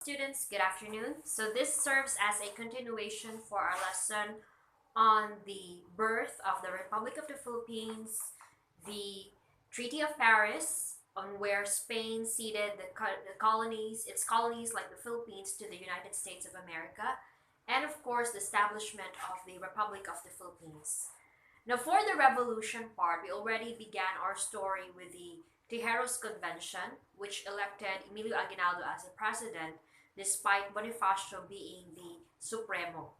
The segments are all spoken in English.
Students, good afternoon. So this serves as a continuation for our lesson on the birth of the Republic of the Philippines, the Treaty of Paris, on where Spain ceded its colonies like the Philippines to the United States of America, and of course the establishment of the Republic of the Philippines. Now, for the revolution part, we already began our story with the Tijeros Convention, which elected Emilio Aguinaldo as the president, despite Bonifacio being the Supremo.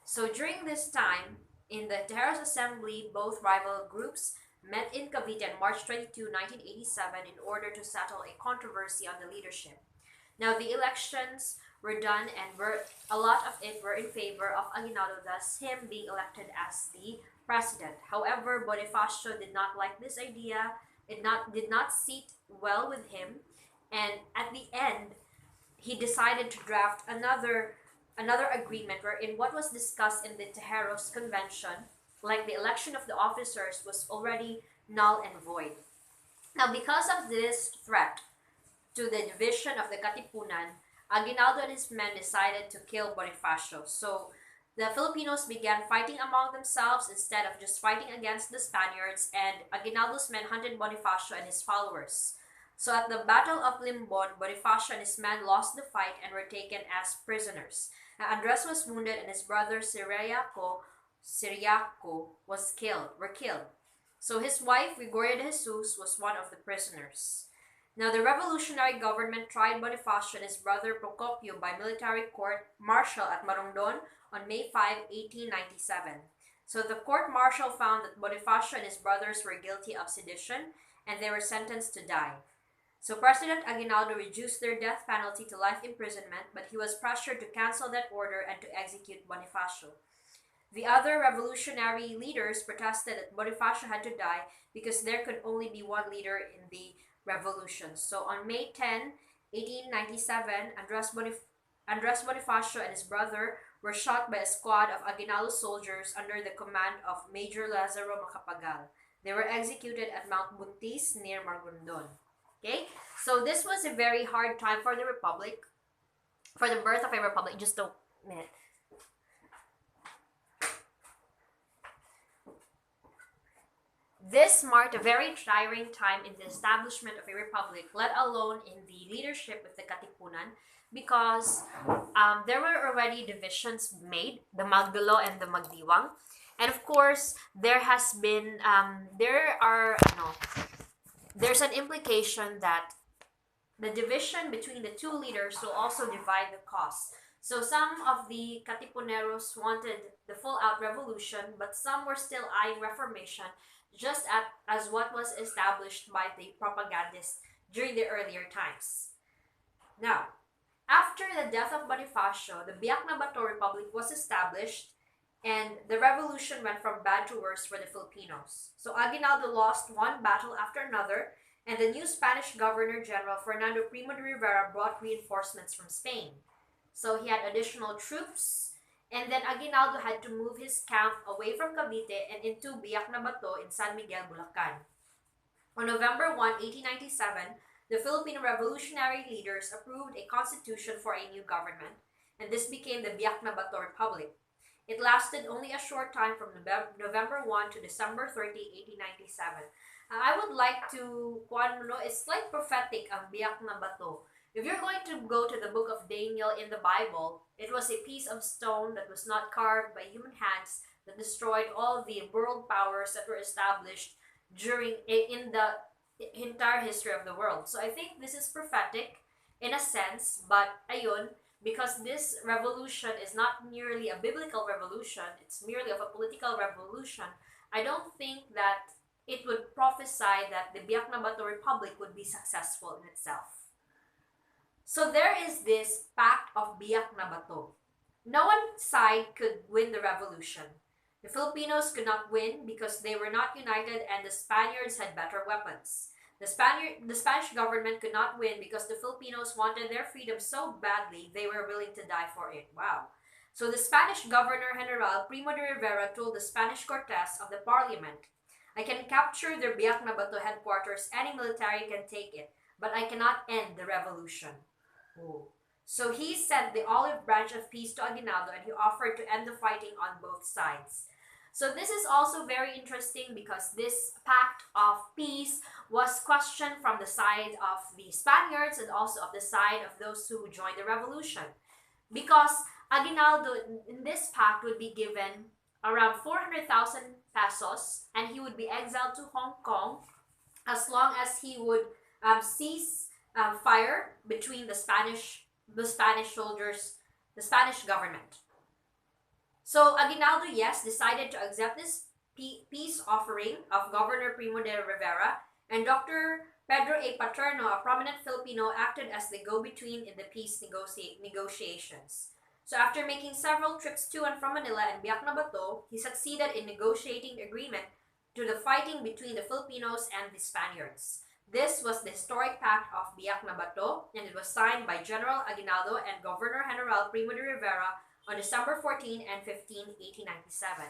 So during this time, in the Tijeros Assembly, both rival groups met in Cavite on March 22, 1987, in order to settle a controversy on the leadership. Now, the elections were done, and a lot of it were in favor of Aguinaldo, thus him being elected as the president. However, Bonifacio did not like this idea. It did not sit well with him, and at the end, he decided to draft another agreement wherein what was discussed in the Tejeros Convention, like the election of the officers, was already null and void. Now, because of this threat to the division of the Katipunan, Aguinaldo and his men decided to kill Bonifacio. So the Filipinos began fighting among themselves instead of just fighting against the Spaniards, and Aguinaldo's men hunted Bonifacio and his followers. So at the Battle of Limbon, Bonifacio and his men lost the fight and were taken as prisoners. Now, Andres was wounded, and his brother Ciriaco were killed. So his wife, Gregoria de Jesus, was one of the prisoners. Now, the revolutionary government tried Bonifacio and his brother Procopio by military court-martial at Marongdon on May 5, 1897. So the court-martial found that Bonifacio and his brothers were guilty of sedition, and they were sentenced to die. So President Aguinaldo reduced their death penalty to life imprisonment, but he was pressured to cancel that order and to execute Bonifacio. The other revolutionary leaders protested that Bonifacio had to die because there could only be one leader in the revolution. So on May 10, 1897, Andres Bonifacio and his brother were shot by a squad of Aguinaldo soldiers under the command of Major Lazaro Macapagal. They were executed at Mount Buntis near Margondon. Okay, so this was a very hard time for the republic, for the birth of a republic. Just a minute. This marked a very trying time in the establishment of a republic, let alone in the leadership of the Katipunan, because there were already divisions made, the Magdalo and the Magdiwang. And of course, there's an implication that the division between the two leaders will also divide the cost. So some of the Katipuneros wanted the full-out revolution, but some were still eyeing reformation, just as what was established by the propagandists during the earlier times. Now, after the death of Bonifacio, the Biak na Bato Republic was established, and the revolution went from bad to worse for the Filipinos. So Aguinaldo lost one battle after another, and the new Spanish Governor-General Fernando Primo de Rivera brought reinforcements from Spain. So he had additional troops, and then Aguinaldo had to move his camp away from Cavite and into Biak na Bato in San Miguel, Bulacan. On November 1, 1897, the Filipino revolutionary leaders approved a constitution for a new government, and this became the Biak na Bato Republic. It lasted only a short time from November 1 to December 30, 1897. I would like to, it's like prophetic ang Biak na Bato. If you're going to go to the book of Daniel in the Bible, it was a piece of stone that was not carved by human hands that destroyed all the world powers that were established in the entire history of the world. So I think this is prophetic in a sense, but ayun, because this revolution is not merely a biblical revolution, it's merely of a political revolution, I don't think that it would prophesy that the Biak na Bato Republic would be successful in itself. So there is this pact of Biak na Bato. No one side could win the revolution. The Filipinos could not win because they were not united, and the Spaniards had better weapons. The Spanish government could not win because the Filipinos wanted their freedom so badly they were willing to die for it. Wow. So the Spanish Governor-General Primo de Rivera told the Spanish Cortes of the Parliament, "I can capture their Biak na Bato headquarters, any military can take it, but I cannot end the revolution." Oh. So he sent the olive branch of peace to Aguinaldo, and he offered to end the fighting on both sides. So this is also very interesting because this pact of peace was questioned from the side of the Spaniards and also of the side of those who joined the revolution. Because Aguinaldo in this pact would be given around 400,000 pesos, and he would be exiled to Hong Kong as long as he would cease fire between the Spanish soldiers, the Spanish government. So Aguinaldo, yes, decided to accept this peace offering of Governor Primo de Rivera, and Dr. Pedro A. Paterno, a prominent Filipino, acted as the go-between in the peace negotiations. So after making several trips to and from Manila and Biak na Bato, he succeeded in negotiating agreement to the fighting between the Filipinos and the Spaniards. This was the historic Pact of Biak na Bato, and it was signed by General Aguinaldo and Governor General Primo de Rivera on December 14 and 15, 1897.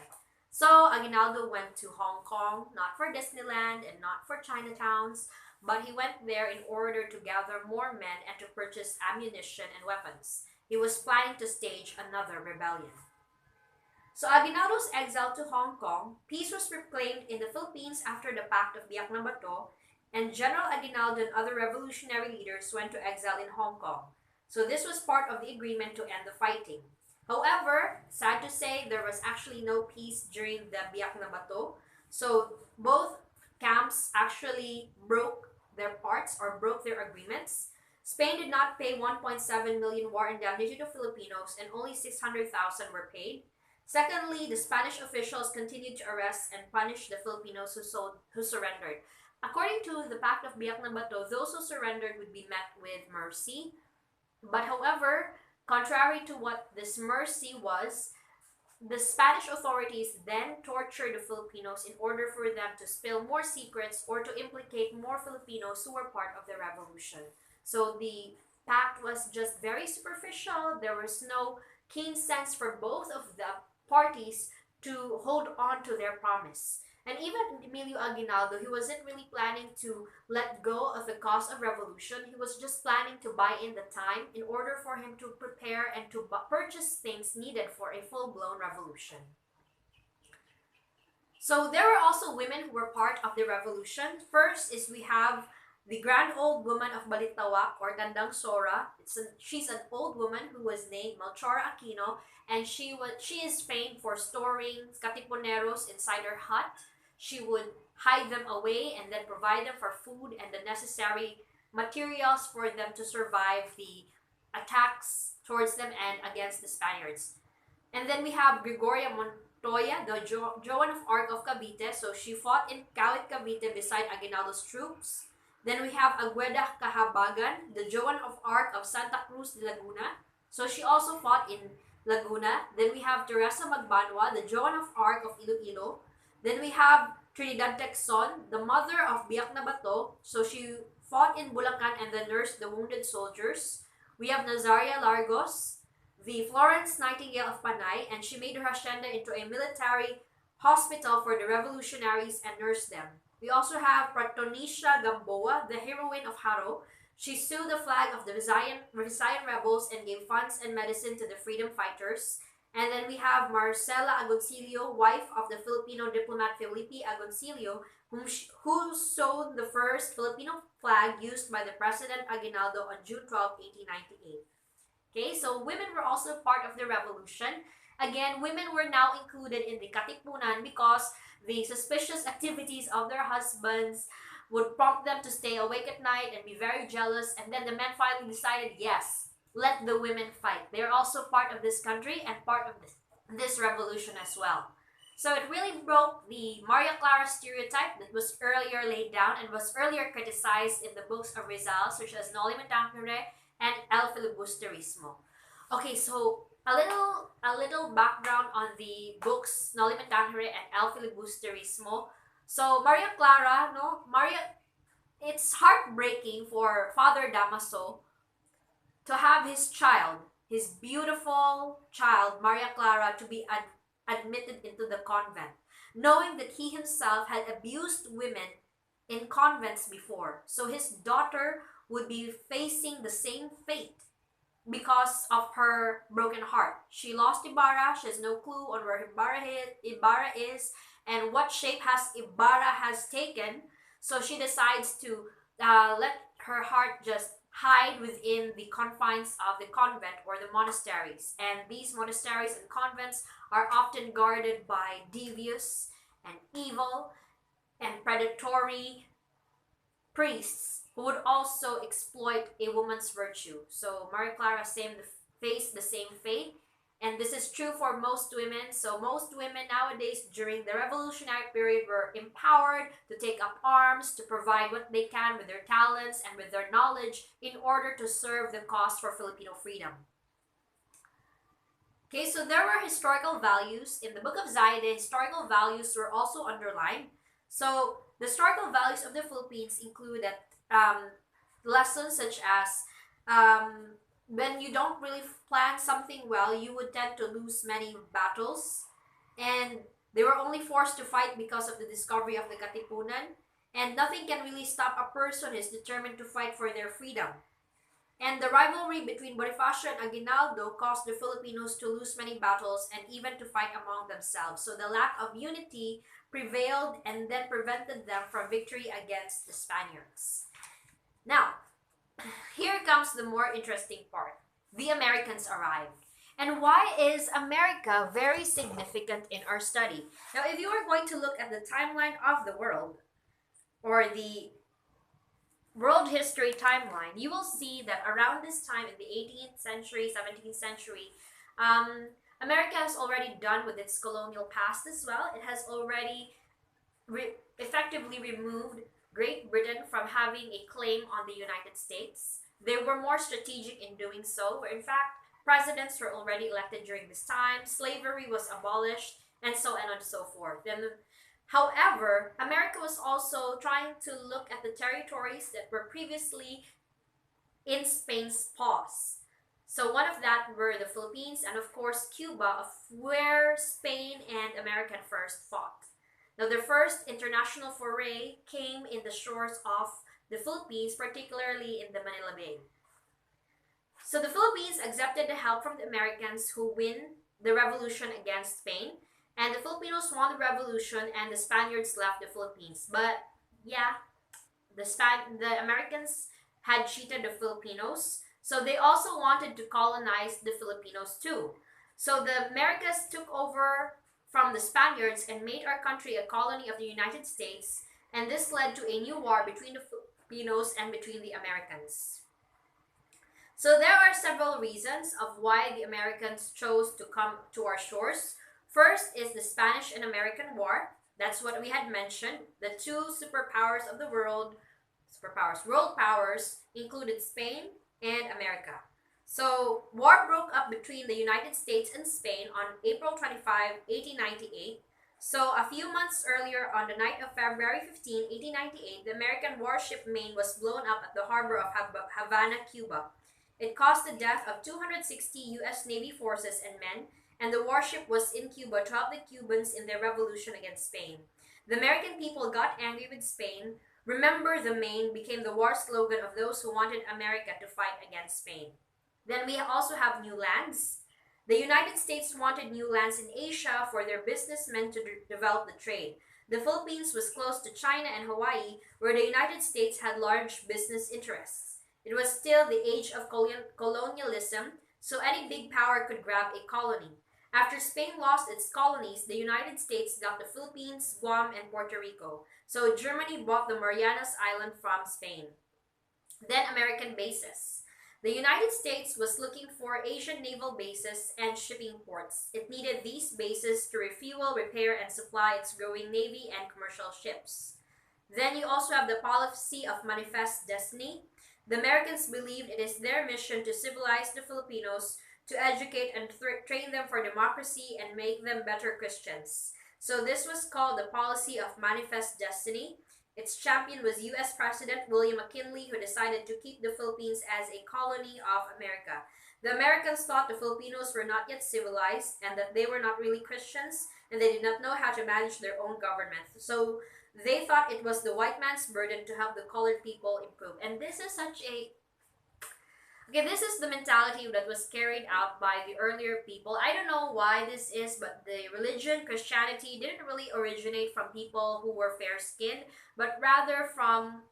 So Aguinaldo went to Hong Kong, not for Disneyland and not for Chinatowns, but he went there in order to gather more men and to purchase ammunition and weapons. He was planning to stage another rebellion. So Aguinaldo's exile to Hong Kong, peace was proclaimed in the Philippines after the Pact of Biak na Bato, and General Aguinaldo and other revolutionary leaders went to exile in Hong Kong. So this was part of the agreement to end the fighting. However, sad to say, there was actually no peace during the Biak na Bato. So both camps actually broke their parts or broke their agreements. Spain did not pay 1.7 million war indemnity to Filipinos, and only 600,000 were paid. Secondly, the Spanish officials continued to arrest and punish the Filipinos who surrendered. According to the Pact of Biak na Bato, those who surrendered would be met with mercy. But however, contrary to what this mercy was, the Spanish authorities then tortured the Filipinos in order for them to spill more secrets or to implicate more Filipinos who were part of the revolution. So the pact was just very superficial. There was no keen sense for both of the parties to hold on to their promise. And even Emilio Aguinaldo, he wasn't really planning to let go of the cause of revolution. He was just planning to buy in the time in order for him to prepare and to purchase things needed for a full-blown revolution. So there were also women who were part of the revolution. First is we have the grand old woman of Balitawak, or Tandang Sora. She's an old woman who was named Melchora Aquino, and she is famed for storing katipuneros inside her hut. She would hide them away and then provide them for food and the necessary materials for them to survive the attacks towards them and against the Spaniards. And then we have Gregoria Montoya, the Joan of Arc of Cavite. So she fought in Kawit, Cavite beside Aguinaldo's troops. Then we have Agueda Cahabagan, the Joan of Arc of Santa Cruz de Laguna. So she also fought in Laguna. Then we have Teresa Magbanwa, the Joan of Arc of Iloilo. Then we have Trinidad Texon, the mother of Biak na Bato. So she fought in Bulacan and then nursed the wounded soldiers. We have Nazaria Largos, the Florence Nightingale of Panay, and she made her hacienda into a military hospital for the revolutionaries and nursed them. We also have Pratonisha Gamboa, the heroine of Haro. She sued the flag of the Visayan rebels and gave funds and medicine to the freedom fighters. And then we have Marcela Agoncillo, wife of the Filipino diplomat Felipe Agoncillo, who sewed the first Filipino flag used by the President Aguinaldo on June 12, 1898. Okay, so women were also part of the revolution. Again, women were now included in the Katipunan because the suspicious activities of their husbands would prompt them to stay awake at night and be very jealous. And then the men finally decided, yes, let the women fight. They're also part of this country and part of this revolution as well. So it really broke the Maria Clara stereotype that was earlier laid down and was earlier criticized in the books of Rizal, such as Noli Me Tangere and El Filibusterismo. Okay, so a little background on the books Noli Me Tangere and El Filibusterismo. So Maria Clara, it's heartbreaking for Father Damaso to have his child, his beautiful child, Maria Clara, to be admitted into the convent, knowing that he himself had abused women in convents before. So his daughter would be facing the same fate. because of her broken heart. She lost Ibarra. She has no clue on where Ibarra is and what shape Ibarra has taken. So she decides to let her heart just hide within the confines of the convent or the monasteries. And these monasteries and convents are often guarded by devious and evil and predatory priests who would also exploit a woman's virtue. So Maria Clara faced the same fate, and this is true for most women. So most women nowadays during the revolutionary period were empowered to take up arms, to provide what they can with their talents and with their knowledge in order to serve the cause for Filipino freedom. Okay, so there were historical values. In the Book of Zayde, the historical values were also underlined. So the historical values of the Philippines include that lessons such as when you don't really plan something well, you would tend to lose many battles. And they were only forced to fight because of the discovery of the Katipunan. And nothing can really stop a person who is determined to fight for their freedom. And the rivalry between Bonifacio and Aguinaldo caused the Filipinos to lose many battles and even to fight among themselves. So the lack of unity prevailed and then prevented them from victory against the Spaniards. Now, here comes the more interesting part. The Americans arrived. And why is America very significant in our study? Now, if you are going to look at the timeline of the world, or the world history timeline, you will see that around this time in the 18th century, 17th century, America has already done with its colonial past as well. It has already effectively removed Great Britain from having a claim on the United States. They were more strategic in doing so, where in fact, presidents were already elected during this time, slavery was abolished, and so on and so forth. However, America was also trying to look at the territories that were previously in Spain's paws. So one of that were the Philippines and of course Cuba, of where Spain and America first fought. Now their first international foray came in the shores of the Philippines, particularly in the Manila Bay. So the Philippines accepted the help from the Americans who win the revolution against Spain. And the Filipinos won the revolution and the Spaniards left the Philippines. But yeah, the Americans had cheated the Filipinos. So they also wanted to colonize the Filipinos too. So the Americas took over from the Spaniards and made our country a colony of the United States. And this led to a new war between the Filipinos and between the Americans. So there are several reasons of why the Americans chose to come to our shores. First is the Spanish and American War. That's what we had mentioned. The two superpowers of the world powers, included Spain and America. So, war broke up between the United States and Spain on April 25, 1898. So, a few months earlier, on the night of February 15, 1898, the American warship Maine was blown up at the harbor of Havana, Cuba. It caused the death of 260 U.S. Navy forces and men, and the warship was in Cuba to help the Cubans in their revolution against Spain. The American people got angry with Spain. Remember the Maine became the war slogan of those who wanted America to fight against Spain. Then we also have new lands. The United States wanted new lands in Asia for their businessmen to develop the trade. The Philippines was close to China and Hawaii, where the United States had large business interests. It was still the age of colonialism, so any big power could grab a colony. After Spain lost its colonies, the United States got the Philippines, Guam, and Puerto Rico. So Germany bought the Marianas Island from Spain. Then American bases. The United States was looking for Asian naval bases and shipping ports. It needed these bases to refuel, repair, and supply its growing navy and commercial ships. Then you also have the policy of manifest destiny. The Americans believed it is their mission to civilize the Filipinos, to educate and train them for democracy and make them better Christians. So this was called the policy of manifest destiny. Its champion was U.S. President William McKinley, who decided to keep the Philippines as a colony of America. The Americans thought the Filipinos were not yet civilized and that they were not really Christians and they did not know how to manage their own government. So they thought it was the white man's burden to help the colored people improve. And this is such a Okay, this is the mentality that was carried out by the earlier people. I don't know why this is, but the religion, Christianity, didn't really originate from people who were fair skinned, but rather from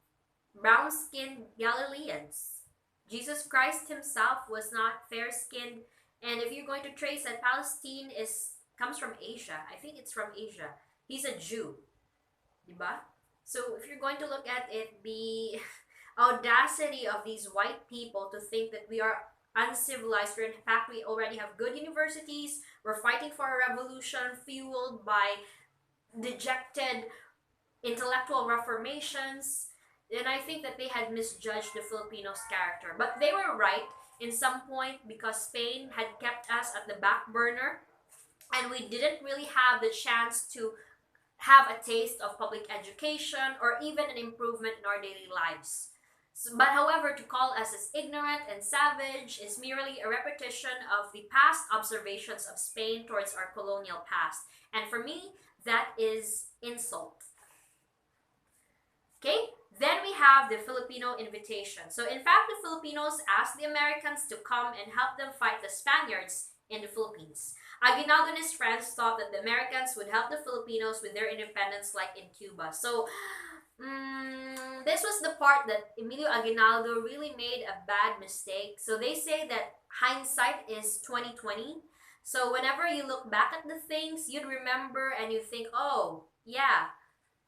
brown skinned Galileans. Jesus Christ himself was not fair skinned, and if you're going to trace that, Palestine is comes from Asia. I think it's from Asia. He's a Jew, diba? So if you're going to look at it, the audacity of these white people to think that we are uncivilized, when in fact we already have good universities, we're fighting for a revolution fueled by dejected intellectual reformations, then I think that they had misjudged the Filipinos' character. But they were right in some point, because Spain had kept us at the back burner, and we didn't really have the chance to have a taste of public education or even an improvement in our daily lives. So, but however, to call us as ignorant and savage is merely a repetition of the past observations of Spain towards our colonial past. And for me, that is insult. Okay? Then we have the Filipino invitation. So in fact, the Filipinos asked the Americans to come and help them fight the Spaniards in the Philippines. Aguinaldo and his friends thought that the Americans would help the Filipinos with their independence like in Cuba. So this was the part that Emilio Aguinaldo really made a bad mistake. So they say that hindsight is 2020. So whenever you look back at the things, you'd remember and you think, oh, yeah,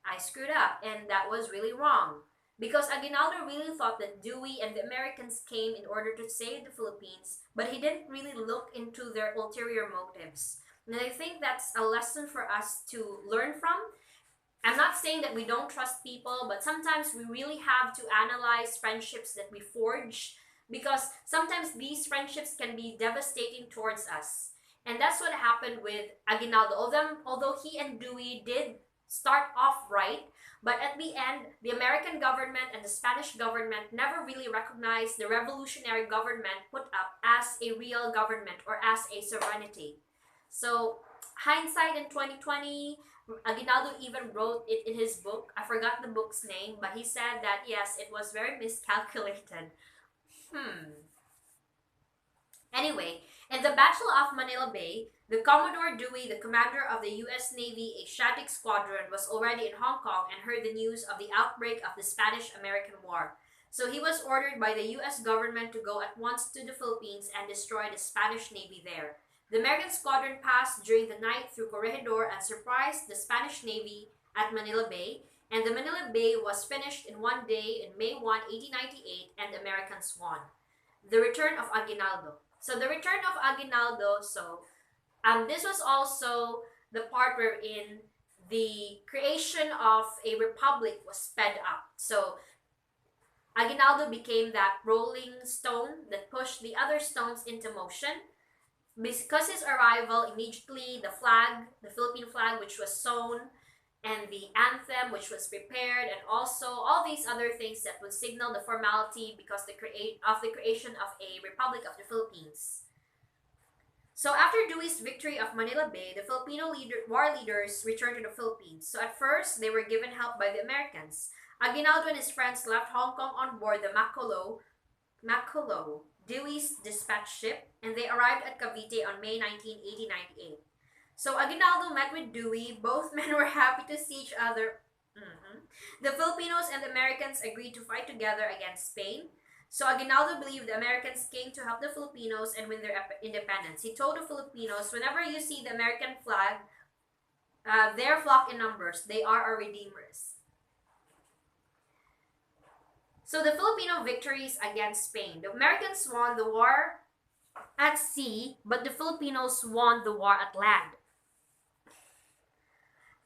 I screwed up, and that was really wrong. Because Aguinaldo really thought that Dewey and the Americans came in order to save the Philippines, but he didn't really look into their ulterior motives. And I think that's a lesson for us to learn from. I'm not saying that we don't trust people, but sometimes we really have to analyze friendships that we forge, because sometimes these friendships can be devastating towards us. And that's what happened with Aguinaldo. Although he and Dewey did start off right, but at the end, the American government and the Spanish government never really recognized the revolutionary government put up as a real government or as a sovereignty. So, hindsight in 2020, Aguinaldo even wrote it in his book. I forgot the book's name, but he said that yes, it was very miscalculated. Anyway, in the Battle of Manila Bay, the Commodore Dewey, the commander of the U.S. Navy Asiatic Squadron, was already in Hong Kong and heard the news of the outbreak of the Spanish-American War. So he was ordered by the U.S. government to go at once to the Philippines and destroy the Spanish Navy there. The American squadron passed during the night through Corregidor and surprised the Spanish Navy at Manila Bay, and the Manila Bay was finished in one day in May 1, 1898, and the Americans won. The return of Aguinaldo. So the return of Aguinaldo, this was also the part wherein the creation of a republic was sped up. So Aguinaldo became that rolling stone that pushed the other stones into motion. Because his arrival, immediately the flag, the Philippine flag, which was sewn, and the anthem, which was prepared, and also all these other things that would signal the formality because the creation of a Republic of the Philippines. So after Dewey's victory of Manila Bay, the Filipino war leaders returned to the Philippines. So at first, they were given help by the Americans. Aguinaldo and his friends left Hong Kong on board the Macolo, Dewey's dispatch ship, and they arrived at Cavite on May 19, 1898. So Aguinaldo met with Dewey. Both men were happy to see each other. The Filipinos and the Americans agreed to fight together against Spain. So Aguinaldo believed the Americans came to help the Filipinos and win their independence. He told the Filipinos, whenever you see the American flag, their flock in numbers, they are our redeemers. So the Filipino victories against Spain. The Americans won the war at sea, but the Filipinos won the war at land.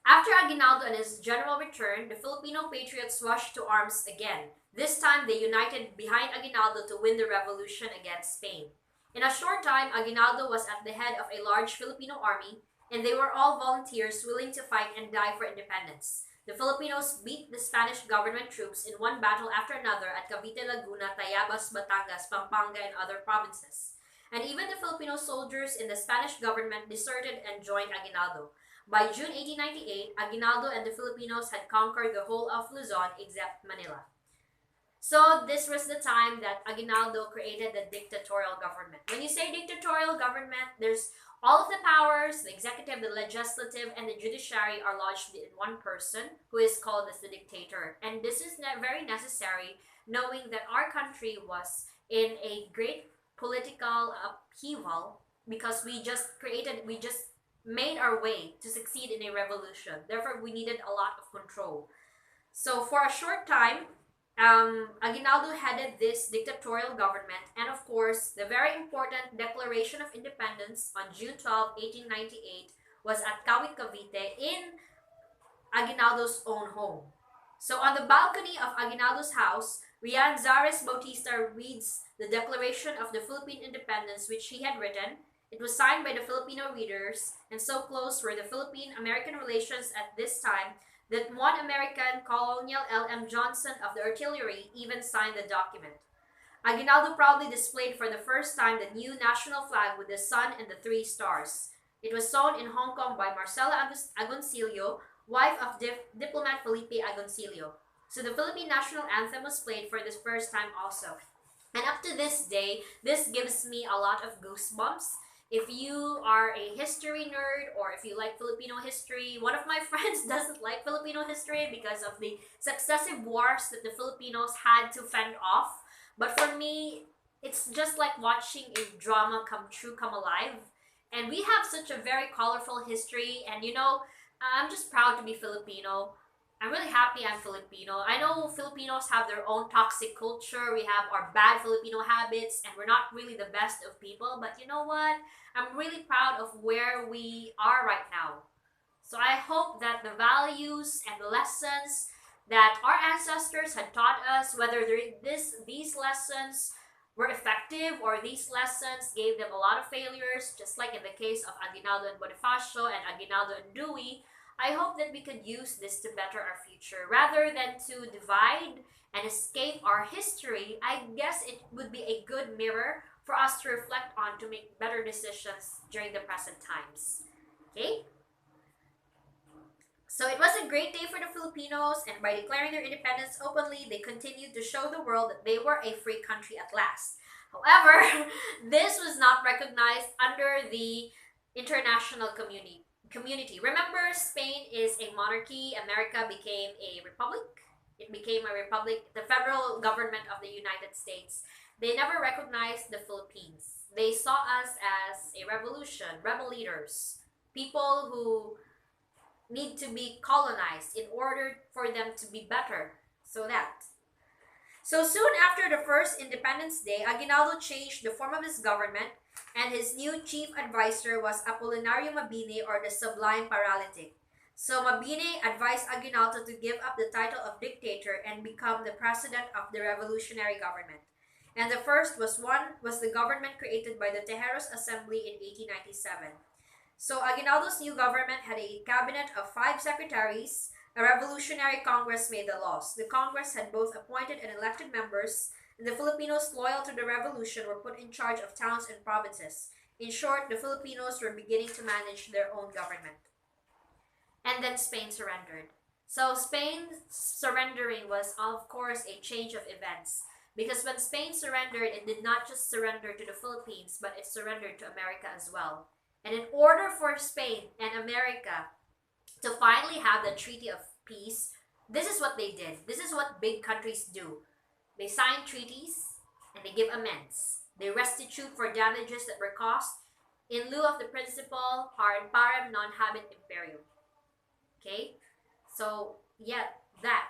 After Aguinaldo and his general returned, the Filipino patriots rushed to arms again. This time, they united behind Aguinaldo to win the revolution against Spain. In a short time, Aguinaldo was at the head of a large Filipino army, and they were all volunteers willing to fight and die for independence. The Filipinos beat the Spanish government troops in one battle after another at Cavite, Laguna, Tayabas, Batangas, Pampanga, and other provinces. And even the Filipino soldiers in the Spanish government deserted and joined Aguinaldo. By June 1898, Aguinaldo and the Filipinos had conquered the whole of Luzon except Manila. So this was the time that Aguinaldo created the dictatorial government. When you say dictatorial government, there's all of the powers, the executive, the legislative, and the judiciary are lodged in one person who is called as the dictator. And this is very necessary, knowing that our country was in a great political upheaval because we just made our way to succeed in a revolution. Therefore, we needed a lot of control. So for a short time, Aguinaldo headed this dictatorial government, and of course, the very important Declaration of Independence on June 12, 1898, was at Kawit, Cavite, in Aguinaldo's own home. So on the balcony of Aguinaldo's house, Rian Zares Bautista reads the Declaration of the Philippine Independence, which he had written. It was signed by the Filipino readers, and so close were the Philippine-American relations at this time that one American, Colonel L.M. Johnson of the Artillery, even signed the document. Aguinaldo proudly displayed for the first time the new national flag with the sun and the three stars. It was sewn in Hong Kong by Marcela Agoncillo, wife of diplomat Felipe Agoncillo. So the Philippine national anthem was played for the first time also. And up to this day, this gives me a lot of goosebumps. If you are a history nerd or if you like Filipino history, one of my friends doesn't like Filipino history because of the successive wars that the Filipinos had to fend off. But for me, it's just like watching a drama come true, come alive. And we have such a very colorful history. And I'm just proud to be Filipino. I'm really happy I'm Filipino. I know Filipinos have their own toxic culture. We have our bad Filipino habits, and we're not really the best of people. But you know what? I'm really proud of where we are right now. So I hope that the values and the lessons that our ancestors had taught us, whether these lessons were effective or these lessons gave them a lot of failures, just like in the case of Aguinaldo and Bonifacio and Aguinaldo and Dewey, I hope that we could use this to better our future. Rather than to divide and escape our history, I guess it would be a good mirror for us to reflect on to make better decisions during the present times. Okay? So it was a great day for the Filipinos, and by declaring their independence openly, they continued to show the world that they were a free country at last. However, this was not recognized under the international community. Remember, Spain is a monarchy. America became a republic. It became a republic, the federal government of the United States. They never recognized the Philippines. They saw us as a revolution, rebel leaders, people who need to be colonized in order for them to be better. So soon after the first Independence Day, Aguinaldo changed the form of his government, and his new chief advisor was Apolinario Mabini, or the Sublime Paralytic. So Mabini advised Aguinaldo to give up the title of dictator and become the president of the revolutionary government. And the first was the government created by the Tejeros Assembly in 1897. So Aguinaldo's new government had a cabinet of 5 secretaries. A revolutionary Congress made the laws. The Congress had both appointed and elected members, and the Filipinos loyal to the revolution were put in charge of towns and provinces. In short, the Filipinos were beginning to manage their own government. And then Spain surrendered. So Spain surrendering was, of course, a change of events. Because when Spain surrendered, it did not just surrender to the Philippines, but it surrendered to America as well. And in order for Spain and America to finally have the Treaty of Peace, this is what they did. This is what big countries do. They sign treaties and they give amends. They restitute for damages that were caused in lieu of the principle parem non habet imperium. Okay? So, that.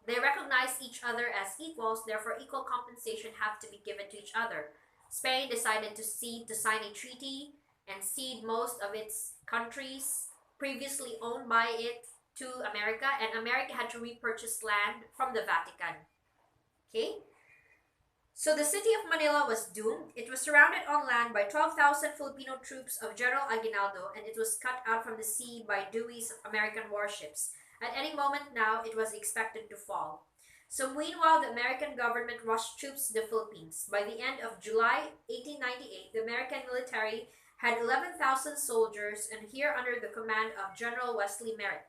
They recognize each other as equals, therefore equal compensation have to be given to each other. Spain decided to sign a treaty and cede most of its countries previously owned by it to America, and America had to repurchase land from the Vatican. Okay? So the city of Manila was doomed. It was surrounded on land by 12,000 Filipino troops of General Aguinaldo, and it was cut out from the sea by Dewey's American warships. At any moment now, it was expected to fall. So meanwhile, the American government rushed troops to the Philippines. By the end of July 1898, the American military had 11,000 soldiers, and here under the command of General Wesley Merritt.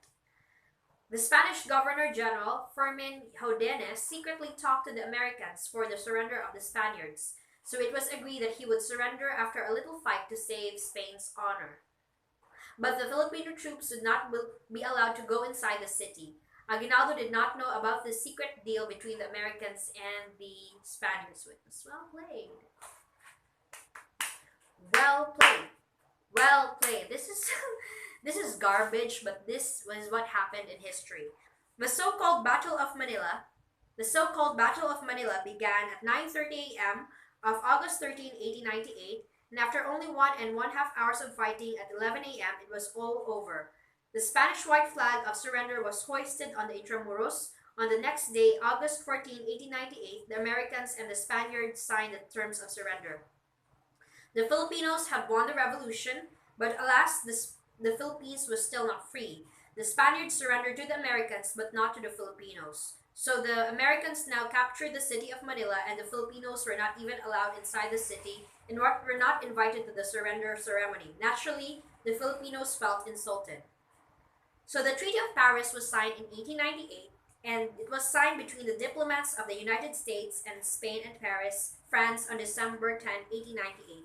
The Spanish Governor General, Fermin Jodenes, secretly talked to the Americans for the surrender of the Spaniards, so it was agreed that he would surrender after a little fight to save Spain's honor. But the Filipino troops would not be allowed to go inside the city. Aguinaldo did not know about the secret deal between the Americans and the Spaniards. Well played. Well played. Well played. This is this is garbage, but this was what happened in history. The so-called Battle of Manila, the so-called Battle of Manila began at 9:30 a.m. of August 13, 1898, and after only 1.5 hours of fighting at 11 a.m., it was all over. The Spanish white flag of surrender was hoisted on the Intramuros. On the next day, August 14, 1898, the Americans and the Spaniards signed the terms of surrender. The Filipinos had won the revolution, but alas, the Philippines was still not free. The Spaniards surrendered to the Americans, but not to the Filipinos. So the Americans now captured the city of Manila, and the Filipinos were not even allowed inside the city and were not invited to the surrender ceremony. Naturally, the Filipinos felt insulted. So the Treaty of Paris was signed in 1898, and it was signed between the diplomats of the United States and Spain and Paris, France on December 10, 1898.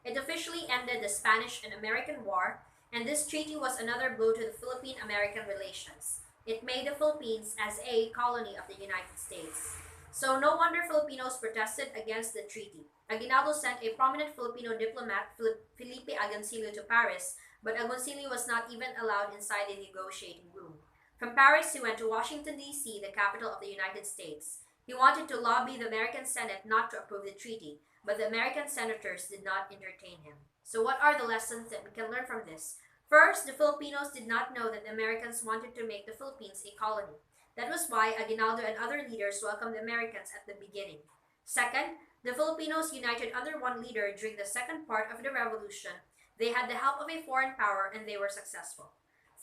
It officially ended the Spanish and American War, and this treaty was another blow to the Philippine-American relations. It made the Philippines as a colony of the United States. So no wonder Filipinos protested against the treaty. Aguinaldo sent a prominent Filipino diplomat, Felipe Agoncillo, to Paris, but Agoncillo was not even allowed inside the negotiating room. From Paris, he went to Washington, D.C., the capital of the United States. He wanted to lobby the American Senate not to approve the treaty, but the American senators did not entertain him. So what are the lessons that we can learn from this? First, the Filipinos did not know that the Americans wanted to make the Philippines a colony. That was why Aguinaldo and other leaders welcomed the Americans at the beginning. Second, the Filipinos united under one leader during the second part of the revolution. They had the help of a foreign power, and they were successful.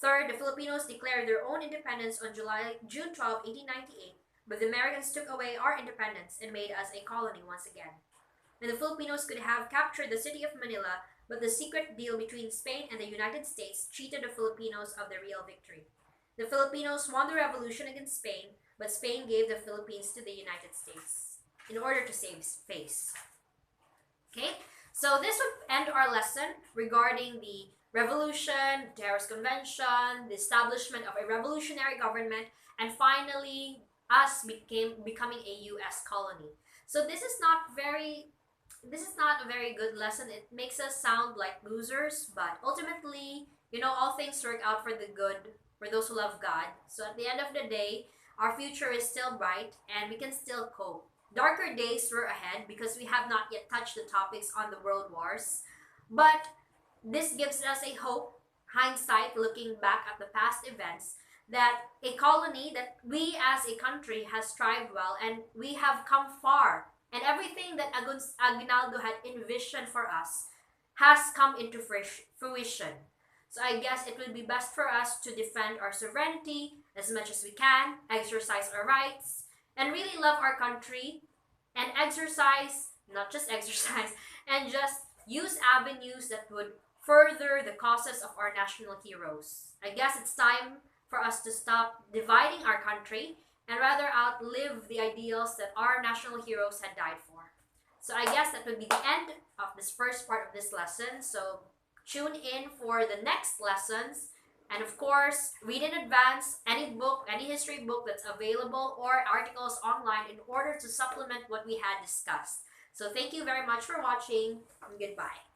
Third, the Filipinos declared their own independence on June 12, 1898, but the Americans took away our independence and made us a colony once again. And the Filipinos could have captured the city of Manila, but the secret deal between Spain and the United States cheated the Filipinos of the real victory. The Filipinos won the revolution against Spain, but Spain gave the Philippines to the United States in order to save face. Okay, so this would end our lesson regarding the revolution, terrorist convention, the establishment of a revolutionary government, and finally us becoming a U.S. colony. So this is not a very good lesson. It makes us sound like losers, but ultimately, all things work out for the good for those who love God. So at the end of the day, our future is still bright and we can still cope. Darker days were ahead because we have not yet touched the topics on the world wars, but this gives us a hope, hindsight, looking back at the past events, that a colony, that we as a country has thrived well and we have come far. And everything that Aguinaldo had envisioned for us has come into fruition. So I guess it will be best for us to defend our sovereignty as much as we can, exercise our rights, and really love our country, and exercise, not just exercise, and just use avenues that would further the causes of our national heroes. I guess it's time for us to stop dividing our country and rather outlive the ideals that our national heroes had died for. So I guess that would be the end of this first part of this lesson. So tune in for the next lessons. And of course, read in advance any book, any history book that's available or articles online in order to supplement what we had discussed. So thank you very much for watching, and goodbye.